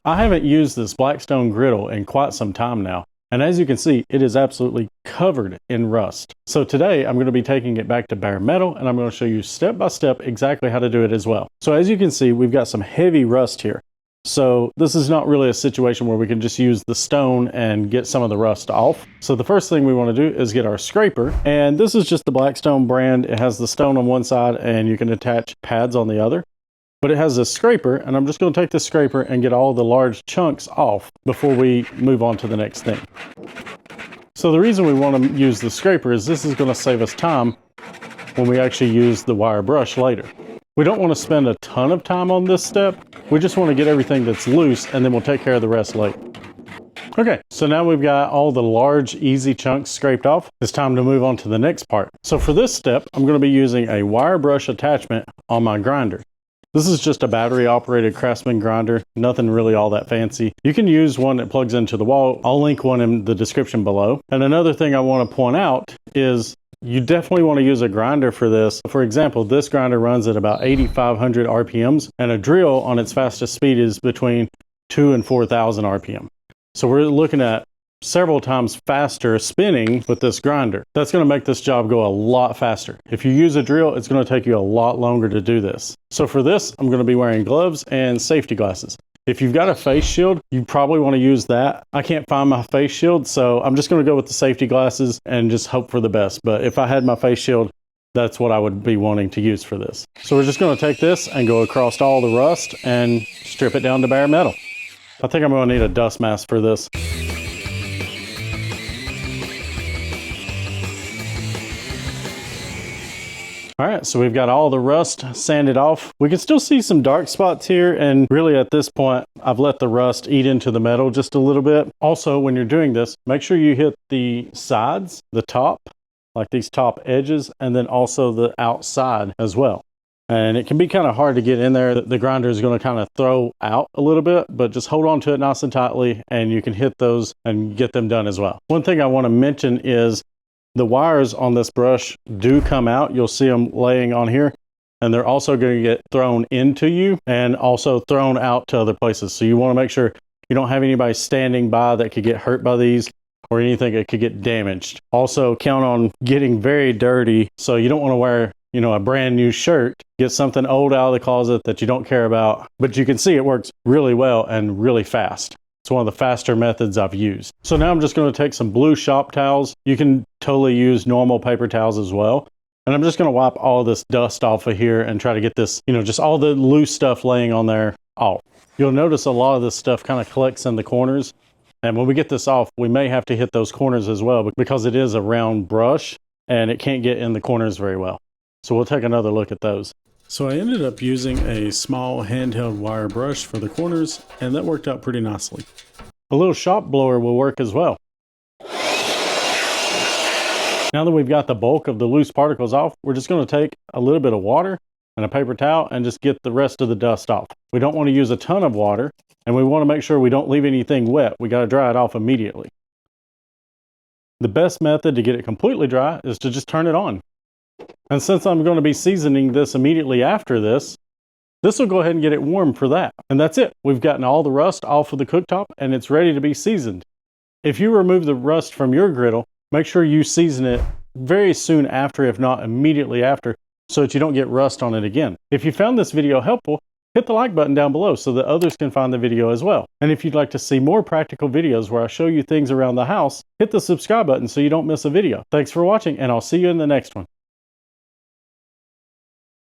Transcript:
I haven't used this Blackstone Griddle in quite some time now, and as you can see, it is absolutely covered in rust. So today I'm going to be taking it back to bare metal, and I'm going to show you step by step exactly how to do it as well. So as you can see, we've got some heavy rust here. So this is not really a situation where we can just use the stone and get some of the rust off. So the first thing we want to do is get our scraper, and this is just the Blackstone brand. It has the stone on one side and you can attach pads on the other. But it has a scraper, and I'm just going to take the scraper and get all the large chunks off before we move on to the next thing. So the reason we want to use the scraper is this is going to save us time when we actually use the wire brush later. We don't want to spend a ton of time on this step. We just want to get everything that's loose, and then we'll take care of the rest later. Okay, so now we've got all the large, easy chunks scraped off. It's time to move on to the next part. So for this step, I'm going to be using a wire brush attachment on my grinder. This is just a battery operated Craftsman grinder, nothing really all that fancy. You can use one that plugs into the wall. I'll link one in the description below. And another thing I want to point out is you definitely want to use a grinder for this. For example, this grinder runs at about 8,500 RPMs, and a drill on its fastest speed is between 2,000 and 4,000 RPM. So we're looking at several times faster spinning with this grinder. That's going to make this job go a lot faster. If you use a drill, it's going to take you a lot longer to do this. So for this, I'm going to be wearing gloves and safety glasses. If you've got a face shield, you probably want to use that. I can't find my face shield, so I'm just going to go with the safety glasses and just hope for the best. But if I had my face shield, that's what I would be wanting to use for this. So we're just going to take this and go across all the rust and strip it down to bare metal. I think I'm going to need a dust mask for this. All right, so we've got all the rust sanded off. We can still see some dark spots here, and really at this point, I've let the rust eat into the metal just a little bit. Also, when you're doing this, make sure you hit the sides, the top, like these top edges, and then also the outside as well. And it can be kind of hard to get in there. The grinder is going to kind of throw out a little bit, but just hold on to it nice and tightly, and you can hit those and get them done as well. One thing I want to mention is the wires on this brush do come out. You'll see them laying on here, and they're also going to get thrown into you and also thrown out to other places. So you want to make sure you don't have anybody standing by that could get hurt by these or anything that could get damaged. Also count on getting very dirty. So you don't want to wear, a brand new shirt, get something old out of the closet that you don't care about, but you can see it works really well and really fast. It's one of the faster methods I've used. So now I'm just going to take some blue shop towels. You can totally use normal paper towels as well. And I'm just going to wipe all this dust off of here and try to get this, just all the loose stuff laying on there off. You'll notice a lot of this stuff kind of collects in the corners. And when we get this off, we may have to hit those corners as well because it is a round brush and it can't get in the corners very well. So we'll take another look at those. So I ended up using a small handheld wire brush for the corners, and that worked out pretty nicely. A little shop blower will work as well. Now that we've got the bulk of the loose particles off, we're just going to take a little bit of water and a paper towel and just get the rest of the dust off. We don't want to use a ton of water, and we want to make sure we don't leave anything wet. We got to dry it off immediately. The best method to get it completely dry is to just turn it on. And since I'm going to be seasoning this immediately after this will go ahead and get it warm for that. And that's it. We've gotten all the rust off of the cooktop and it's ready to be seasoned. If you remove the rust from your griddle, make sure you season it very soon after, if not immediately after, so that you don't get rust on it again. If you found this video helpful, hit the like button down below so that others can find the video as well. And if you'd like to see more practical videos where I show you things around the house, hit the subscribe button so you don't miss a video. Thanks for watching, and I'll see you in the next one.